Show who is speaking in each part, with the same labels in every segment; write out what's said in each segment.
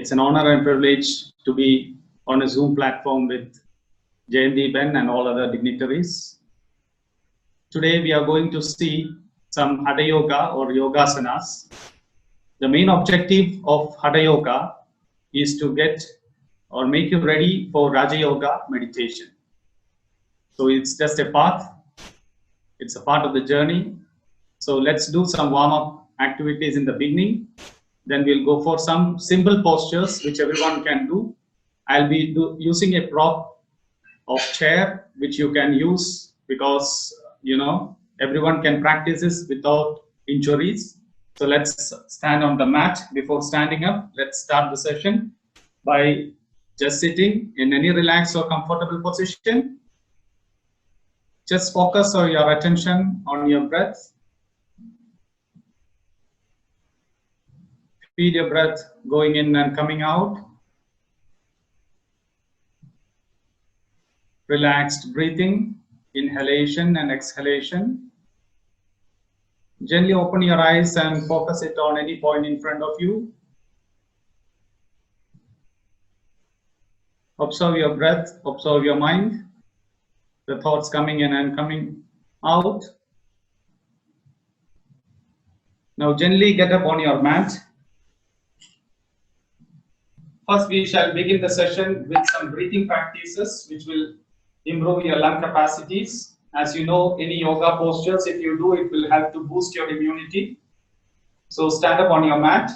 Speaker 1: It's an honor and privilege to be on a Zoom platform with Jayanti Ben and all other dignitaries. Today we are going to see some Hatha Yoga or Yogasanas. The main objective of Hatha Yoga is to get or make you ready for Raja Yoga meditation. So it's just a path. It's a part of the journey. So let's do some warm-up activities in the beginning. Then we'll go for some simple postures which everyone can do. I'll be using a prop of chair which you can use because everyone can practice this without injuries. So let's stand on the mat. Before standing up, let's start the session by just sitting in any relaxed or comfortable position. Just focus on your attention on your breath. Feel your breath going in and coming out. Relaxed breathing, inhalation and exhalation. Gently open your eyes and focus it on any point in front of you. Observe your breath, observe your mind, the thoughts coming in and coming out. Now gently get up on your mat. First, we shall begin the session with some breathing practices which will improve your lung capacities. As you know, any yoga postures, if you do, it will help to boost your immunity. So stand up on your mat.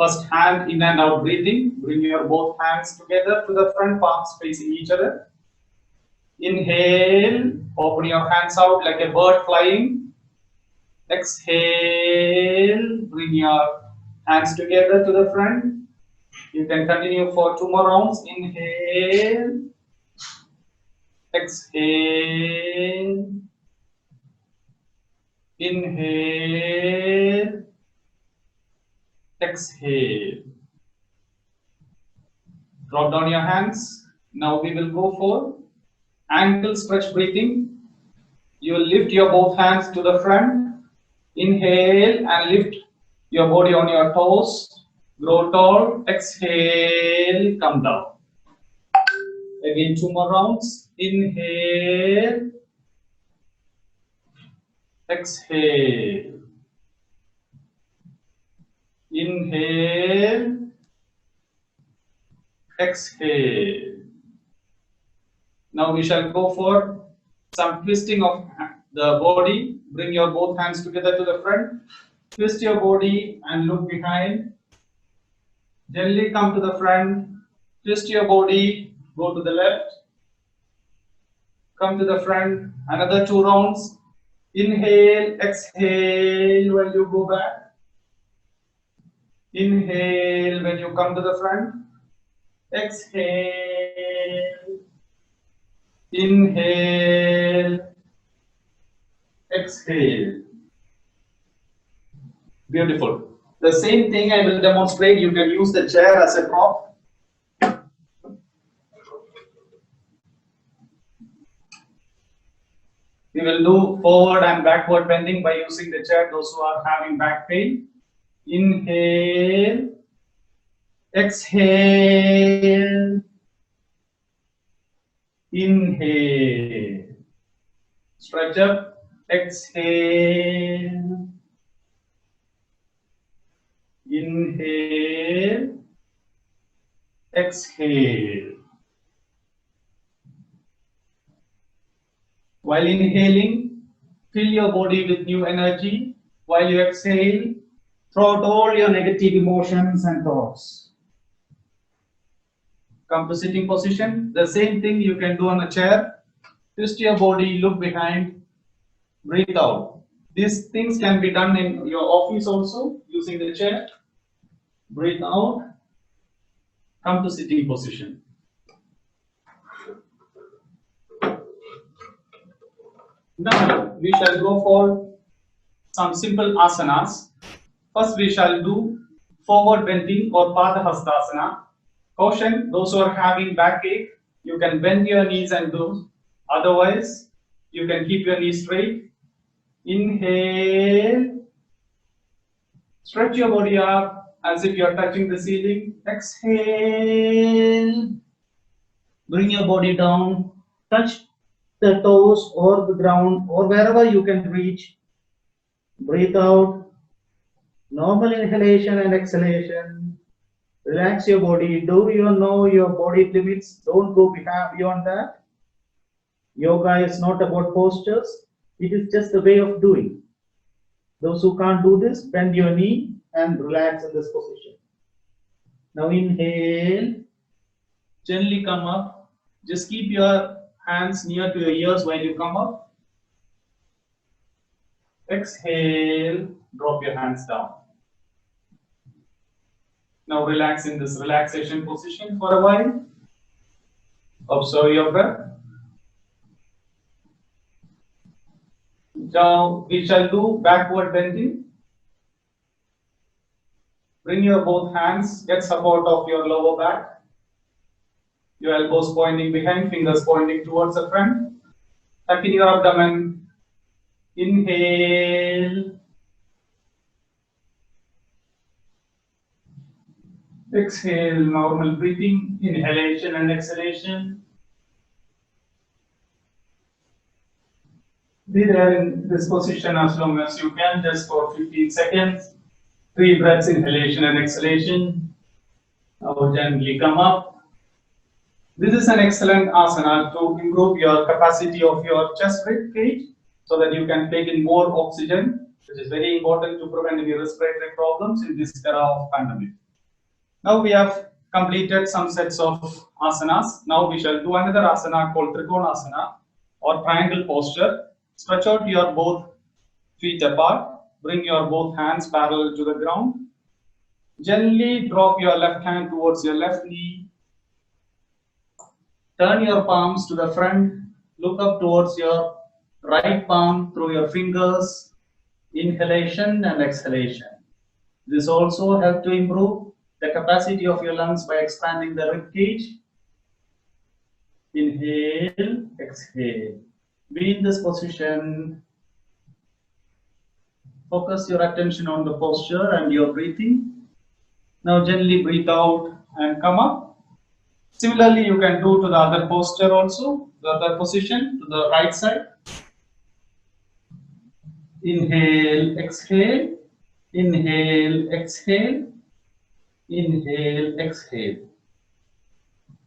Speaker 1: First, hand in and out breathing. Bring your both hands together to the front, palms facing each other. Inhale, open your hands out like a bird flying. Exhale, bring your hands together to the front. You can continue for 2 more rounds. Inhale, exhale, inhale, exhale. Drop down your hands. Now we will go for ankle stretch breathing. You will lift your both hands to the front. Inhale and lift your body on your toes. Grow tall. Exhale, come down. Again, 2 more rounds. Inhale, exhale, inhale, exhale. Now we shall go for some twisting of the body. Bring your both hands together to the front. Twist your body and look behind. Gently come to the front. Twist your body. Go to the left. Come to the front. Another 2 rounds. Inhale, exhale when you go back. Inhale when you come to the front. Exhale. Inhale. Exhale. Beautiful. The same thing I will demonstrate. You can use the chair as a prop. We will do forward and backward bending by using the chair, those who are having back pain. Inhale, exhale, inhale, stretch up, exhale, inhale, exhale. While inhaling, fill your body with new energy. While you exhale, throw out all your negative emotions and thoughts. Come to sitting position. The same thing you can do on a chair. Twist your body, look behind, breathe out. These things can be done in your office also using the chair. Breathe out. Come to sitting position. Now we shall go for some simple asanas. First we shall do forward bending or Padahastasana. Caution, those who are having backache, you can bend your knees and do. Otherwise, you can keep your knees straight. Inhale, stretch your body up as if you're touching the ceiling. Exhale. Bring your body down. Touch the toes or the ground or wherever you can reach. Breathe out. Normal inhalation and exhalation. Relax your body. Do you know your body limits? Don't go beyond that. Yoga is not about postures. It is just a way of doing. Those who can't do this, bend your knee and relax in this position. Now inhale. Gently come up. Just keep your hands near to your ears while you come up. Exhale. Drop your hands down. Now relax in this relaxation position for a while. Observe your breath. Now we shall do backward bending. Bring your both hands, get support of your lower back. Your elbows pointing behind, fingers pointing towards the front. Tuck in your abdomen. Inhale. Exhale, normal breathing, inhalation and exhalation. Be there in this position as long as you can, just for 15 seconds. 3 breaths, inhalation and exhalation. Now gently come up. This is an excellent asana to improve your capacity of your chest rib cage so that you can take in more oxygen, which is very important to prevent any respiratory problems in this era of pandemic. Now we have completed some sets of asanas. Now we shall do another asana called Trikonasana or triangle posture. Stretch out your both feet apart. Bring your both hands parallel to the ground. Gently drop your left hand towards your left knee. Turn your palms to the front. Look up towards your right palm through your fingers. Inhalation and exhalation. This also helps to improve the capacity of your lungs by expanding the rib cage. Inhale, exhale. Be in this position. Focus your attention on the posture and your breathing. Now gently breathe out and come up. Similarly, you can do to the other posture also, the other position to the right side. Inhale, exhale. Inhale, exhale. Inhale, exhale.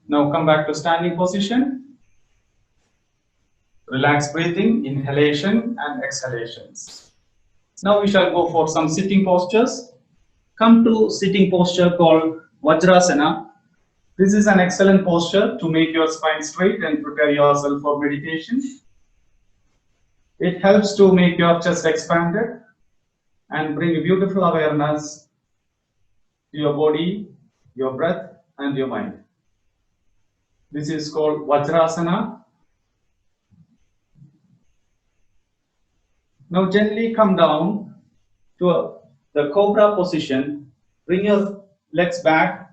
Speaker 1: Now come back to standing position. Relax breathing, inhalation and exhalations. Now we shall go for some sitting postures. Come to sitting posture called Vajrasana. This is an excellent posture to make your spine straight and prepare yourself for meditation. It helps to make your chest expanded and bring beautiful awareness to your body, your breath and your mind. This is called Vajrasana. Now gently come down to the cobra position. Bring your legs back.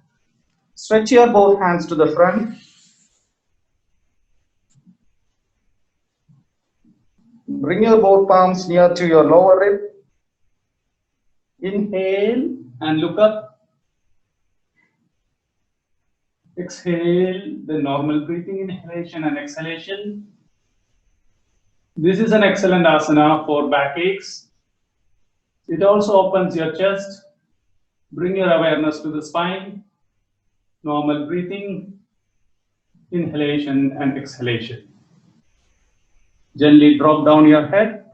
Speaker 1: Stretch your both hands to the front. Bring your both palms near to your lower rib. Inhale and look up. Exhale, the normal breathing, inhalation and exhalation. This is an excellent asana for backaches. It also opens your chest. Bring your awareness to the spine. Normal breathing, inhalation and exhalation. Gently drop down your head.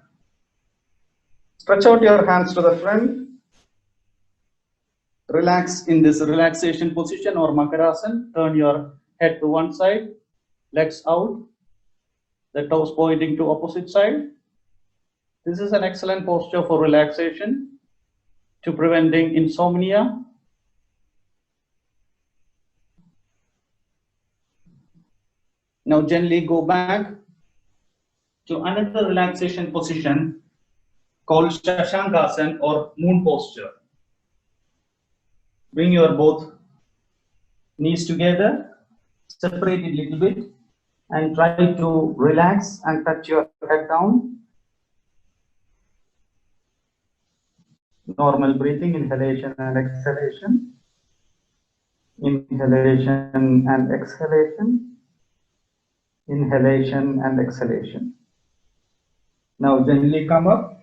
Speaker 1: Stretch out your hands to the front. Relax in this relaxation position or Makarasana. Turn your head to one side, legs out, the toes pointing to opposite side. This is an excellent posture for relaxation to preventing insomnia. Now gently go back to another relaxation position called Shashankasana or moon posture. Bring your both knees together, separate it a little bit and try to relax and touch your head down. Normal breathing, inhalation and exhalation. Inhalation and exhalation. Inhalation and exhalation. Now gently come up.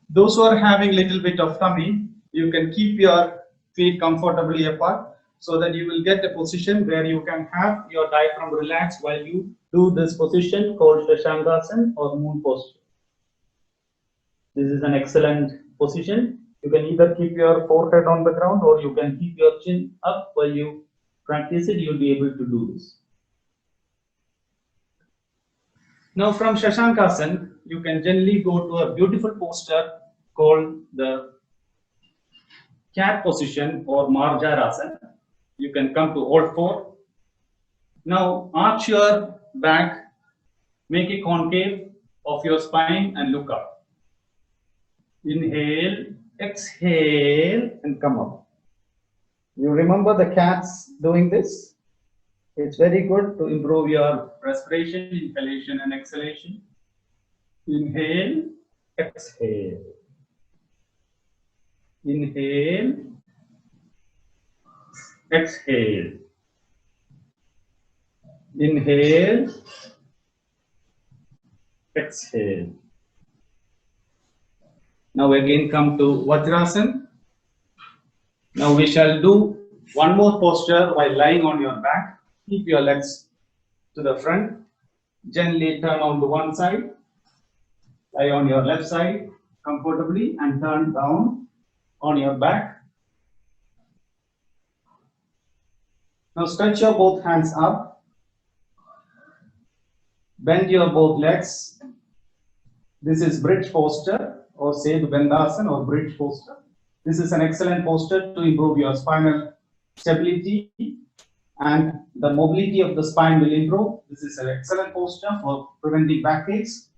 Speaker 1: Those who are having little bit of tummy, you can keep your feet comfortably apart so that you will get a position where you can have your diaphragm relaxed while you do this position called Shashankasana or moon posture. This is an excellent position. You can either keep your forehead on the ground or you can keep your chin up while you practice it. You'll be able to do this. Now from Shashankasana, you can gently go to a beautiful posture called the cat position or Marjarasana. You can come to all four. Now arch your back, make a concave of your spine and look up. Inhale, exhale and come up. You remember the cats doing this? It's very good to improve your respiration, inhalation and exhalation. Inhale, exhale. Inhale, exhale. Inhale, exhale. Now again come to Vajrasana. Now we shall do one more posture while lying on your back. Keep your legs to the front. Gently turn on to one side. Lie on your left side comfortably and turn down on your back. Now stretch your both hands up. Bend your both legs. This is bridge posture or Sedhu Bandhasana or bridge posture. This is an excellent posture to improve your spinal stability and the mobility of the spine will improve. This is an excellent posture for preventing backaches.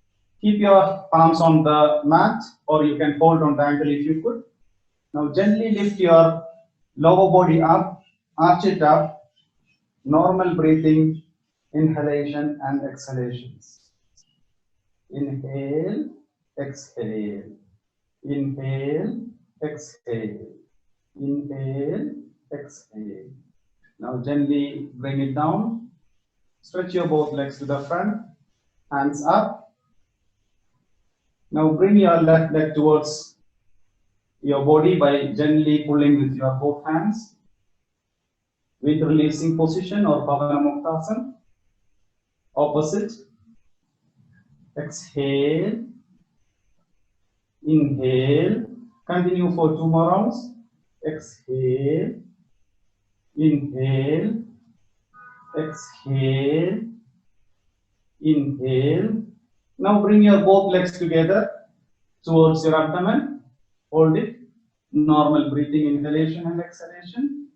Speaker 1: Keep your palms on the mat or you can hold on the ankle if you could. Now gently lift your lower body up, arch it up, normal breathing, inhalation and exhalations. Inhale, exhale, inhale, exhale, inhale, exhale. Now gently bring it down, stretch your both legs to the front, hands up. Now bring your left leg towards your body by gently pulling with your both hands. With releasing position or Pavanamuktasana. Opposite. Exhale. Inhale. Continue for 2 more rounds. Exhale. Inhale. Exhale. Inhale. Now bring your both legs together towards your abdomen. Hold it. Normal breathing, inhalation and exhalation.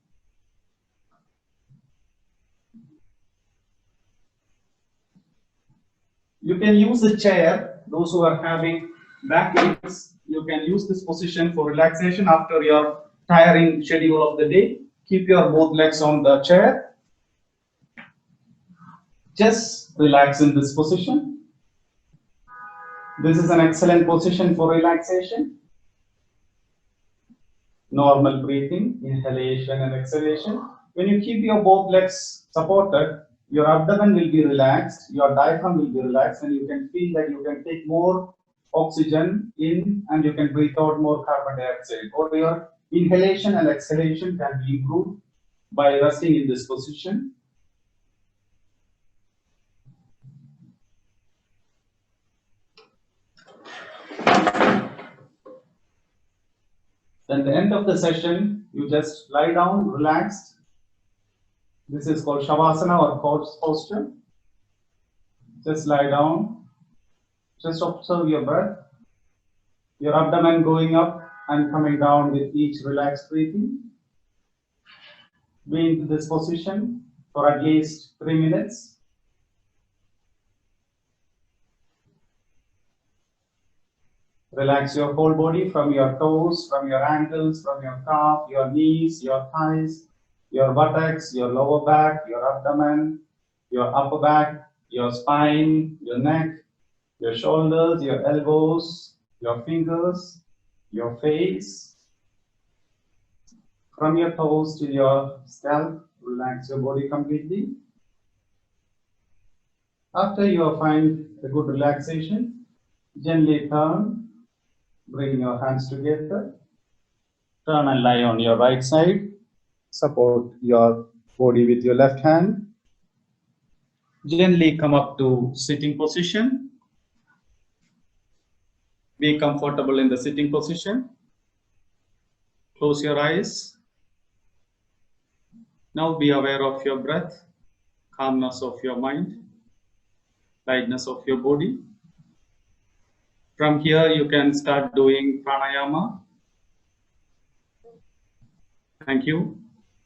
Speaker 1: You can use the chair. Those who are having back aches, you can use this position for relaxation after your tiring schedule of the day. Keep your both legs on the chair. Just relax in this position. This is an excellent position for relaxation. Normal breathing, inhalation and exhalation. When you keep your both legs supported, your abdomen will be relaxed, your diaphragm will be relaxed, and you can feel that you can take more oxygen in and you can breathe out more carbon dioxide. Or your inhalation and exhalation can be improved by resting in this position. At the end of the session, you just lie down, relaxed. This is called Shavasana or corpse posture. Just lie down. Just observe your breath. Your abdomen going up and coming down with each relaxed breathing. Be in this position for at least 3 minutes. Relax your whole body from your toes, from your ankles, from your calf, your knees, your thighs, your buttocks, your lower back, your abdomen, your upper back, your spine, your neck, your shoulders, your elbows, your fingers, your face. From your toes to your scalp, relax your body completely. After you find a good relaxation, gently turn, bring your hands together, turn and lie on your right side. Support your body with your left hand. Gently come up to sitting position. Be comfortable in the sitting position. Close your eyes. Now be aware of your breath, calmness of your mind, lightness of your body. From here, you can start doing pranayama. Thank you.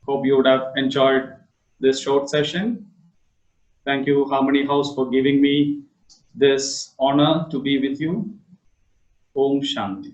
Speaker 1: Hope you would have enjoyed this short session. Thank you, Harmony House, for giving me this honor to be with you. Om Shanti.